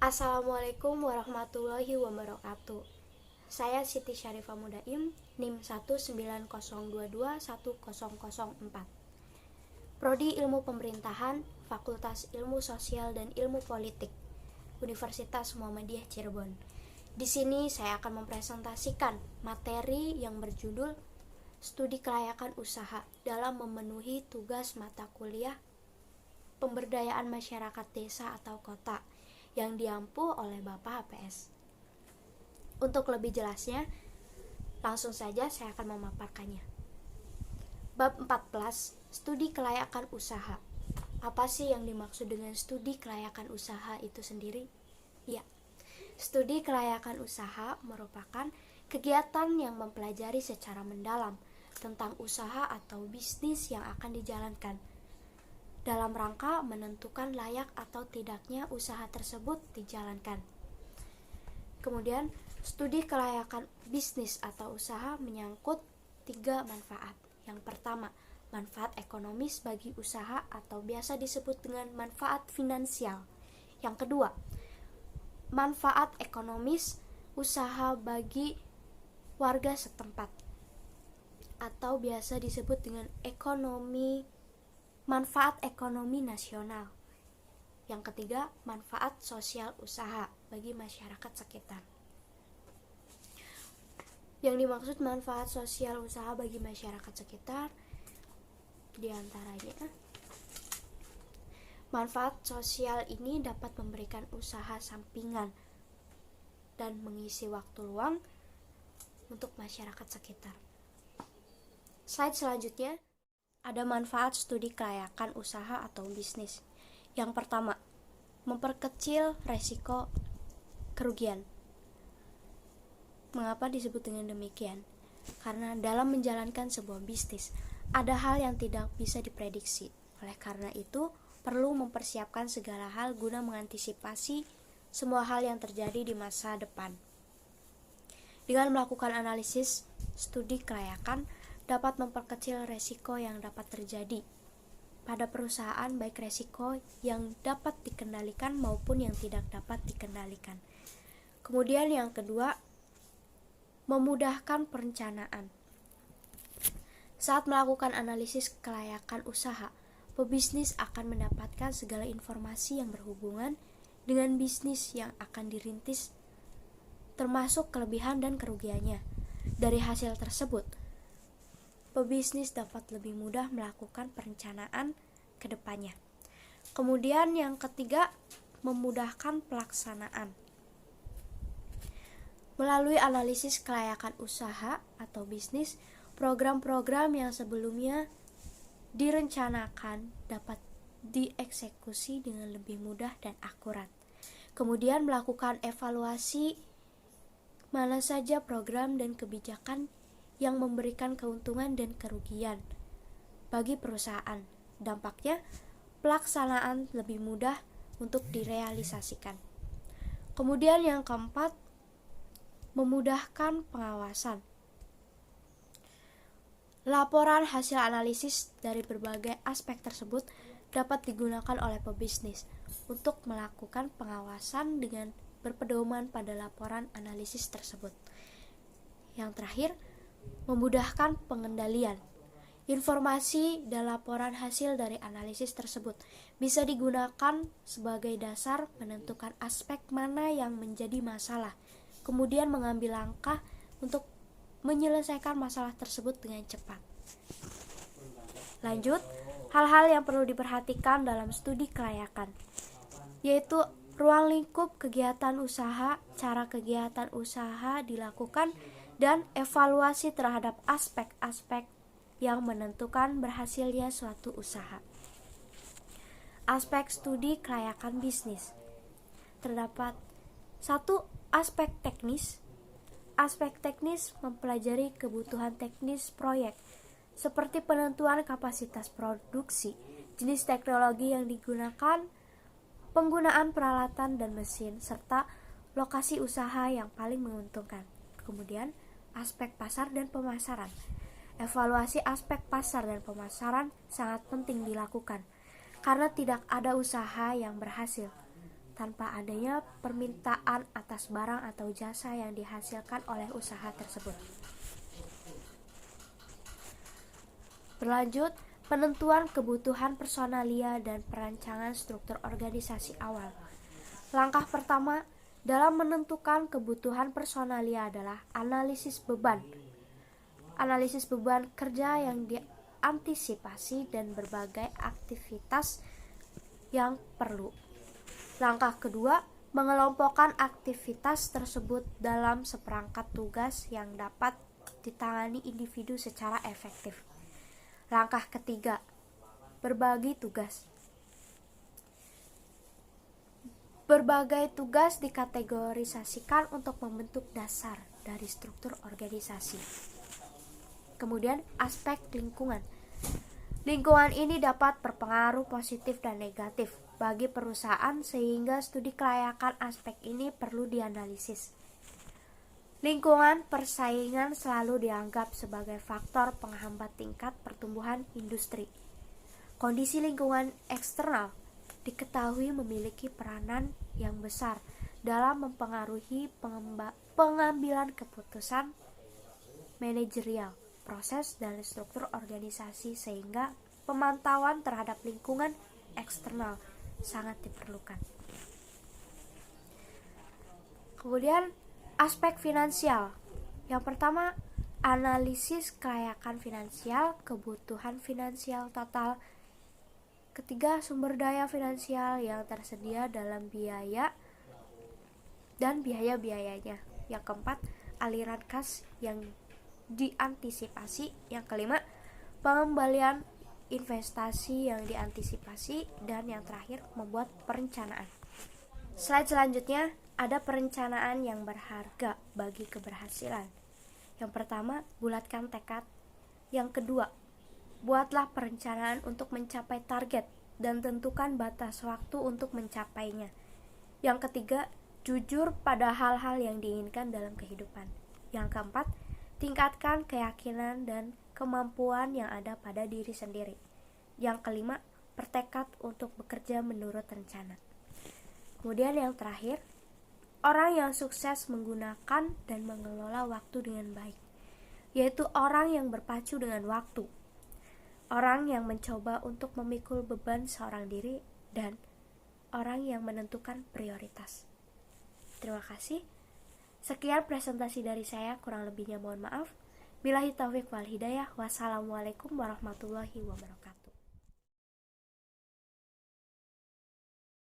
Assalamualaikum warahmatullahi wabarakatuh. Saya Siti Syarifah Mudaim, NIM 190221004. Prodi Ilmu Pemerintahan, Fakultas Ilmu Sosial dan Ilmu Politik, Universitas Muhammadiyah Cirebon. Di sini saya akan mempresentasikan materi yang berjudul Studi Kelayakan Usaha dalam memenuhi tugas mata kuliah Pemberdayaan Masyarakat Desa atau Kota yang diampu oleh Bapak HPS. Untuk lebih jelasnya, langsung saja saya akan memaparkannya. Bab 14, Studi Kelayakan Usaha. Apa sih yang dimaksud dengan studi kelayakan usaha itu sendiri? Ya, studi kelayakan usaha merupakan kegiatan yang mempelajari secara mendalam tentang usaha atau bisnis yang akan dijalankan dalam rangka menentukan layak atau tidaknya usaha tersebut dijalankan. Kemudian, studi kelayakan bisnis atau usaha menyangkut 3 manfaat. Yang pertama, manfaat ekonomis bagi usaha atau biasa disebut dengan manfaat finansial. Yang kedua, manfaat ekonomis usaha bagi warga setempat atau biasa disebut dengan manfaat ekonomi nasional. Yang ketiga, manfaat sosial usaha bagi masyarakat sekitar. Yang dimaksud manfaat sosial usaha bagi masyarakat sekitar diantaranya, manfaat sosial ini dapat memberikan usaha sampingan dan mengisi waktu luang untuk masyarakat sekitar. Slide selanjutnya, ada manfaat studi kelayakan usaha atau bisnis. Yang pertama, memperkecil resiko kerugian. Mengapa disebut dengan demikian? Karena dalam menjalankan sebuah bisnis, ada hal yang tidak bisa diprediksi. Oleh karena itu, perlu mempersiapkan segala hal guna mengantisipasi semua hal yang terjadi di masa depan. Dengan melakukan analisis studi kelayakan, dapat memperkecil resiko yang dapat terjadi pada perusahaan, baik resiko yang dapat dikendalikan maupun yang tidak dapat dikendalikan. Kemudian yang kedua, memudahkan perencanaan. Saat melakukan analisis kelayakan usaha, pebisnis akan mendapatkan segala informasi yang berhubungan dengan bisnis yang akan dirintis, termasuk kelebihan dan kerugiannya. Dari hasil tersebut, pebisnis dapat lebih mudah melakukan perencanaan ke depannya. Kemudian yang ketiga, memudahkan pelaksanaan. Melalui analisis kelayakan usaha atau bisnis, program-program yang sebelumnya direncanakan dapat dieksekusi dengan lebih mudah dan akurat. Kemudian melakukan evaluasi mana saja program dan kebijakan yang memberikan keuntungan dan kerugian bagi perusahaan. Dampaknya, pelaksanaan lebih mudah untuk direalisasikan. Kemudian yang keempat, memudahkan pengawasan. Laporan hasil analisis dari berbagai aspek tersebut dapat digunakan oleh pebisnis untuk melakukan pengawasan dengan berpedoman pada laporan analisis tersebut. Yang terakhir, memudahkan pengendalian. Informasi dan laporan hasil dari analisis tersebut bisa digunakan sebagai dasar menentukan aspek mana yang menjadi masalah, kemudian mengambil langkah untuk menyelesaikan masalah tersebut dengan cepat. Lanjut, hal-hal yang perlu diperhatikan dalam studi kelayakan, yaitu ruang lingkup kegiatan usaha, cara kegiatan usaha dilakukan, dan evaluasi terhadap aspek-aspek yang menentukan berhasilnya suatu usaha. Aspek studi kelayakan bisnis. Terdapat 1. Aspek teknis. Aspek teknis mempelajari kebutuhan teknis proyek, seperti penentuan kapasitas produksi, jenis teknologi yang digunakan, penggunaan peralatan dan mesin, serta lokasi usaha yang paling menguntungkan. Kemudian, aspek pasar dan pemasaran. Evaluasi aspek pasar dan pemasaran sangat penting dilakukan, karena tidak ada usaha yang berhasil tanpa adanya permintaan atas barang atau jasa yang dihasilkan oleh usaha tersebut. Berlanjut, penentuan kebutuhan personalia dan perancangan struktur organisasi awal. Langkah pertama dalam menentukan kebutuhan personalia adalah analisis beban. Analisis beban kerja yang diantisipasi dan berbagai aktivitas yang perlu. Langkah kedua, mengelompokkan aktivitas tersebut dalam seperangkat tugas yang dapat ditangani individu secara efektif. Langkah ketiga, berbagi tugas. Berbagai tugas dikategorisasikan untuk membentuk dasar dari struktur organisasi. Kemudian, aspek lingkungan. Lingkungan ini dapat berpengaruh positif dan negatif bagi perusahaan sehingga studi kelayakan aspek ini perlu dianalisis. Lingkungan persaingan selalu dianggap sebagai faktor penghambat tingkat pertumbuhan industri. Kondisi lingkungan eksternal diketahui memiliki peranan yang besar dalam mempengaruhi pengambilan keputusan manajerial, proses dan struktur organisasi sehingga pemantauan terhadap lingkungan eksternal sangat diperlukan. Kemudian aspek finansial. Yang pertama, analisis kelayakan finansial, kebutuhan finansial total. Ketiga, sumber daya finansial yang tersedia dalam biaya dan biaya-biayanya. Yang keempat, aliran kas yang diantisipasi. Yang kelima, pengembalian investasi yang diantisipasi. Dan yang terakhir, membuat perencanaan. Slide selanjutnya, ada perencanaan yang berharga bagi keberhasilan. Yang pertama, bulatkan tekad. Yang kedua, buatlah perencanaan untuk mencapai target dan tentukan batas waktu untuk mencapainya. Yang ketiga, jujur pada hal-hal yang diinginkan dalam kehidupan. Yang keempat, tingkatkan keyakinan dan kemampuan yang ada pada diri sendiri. Yang kelima, bertekad untuk bekerja menurut rencana. Kemudian yang terakhir, orang yang sukses menggunakan dan mengelola waktu dengan baik, yaitu orang yang berpacu dengan waktu. Orang yang mencoba untuk memikul beban seorang diri dan orang yang menentukan prioritas. Terima kasih. Sekian presentasi dari saya, kurang lebihnya mohon maaf. Billahi taufiq wal hidayah. Wassalamualaikum warahmatullahi wabarakatuh.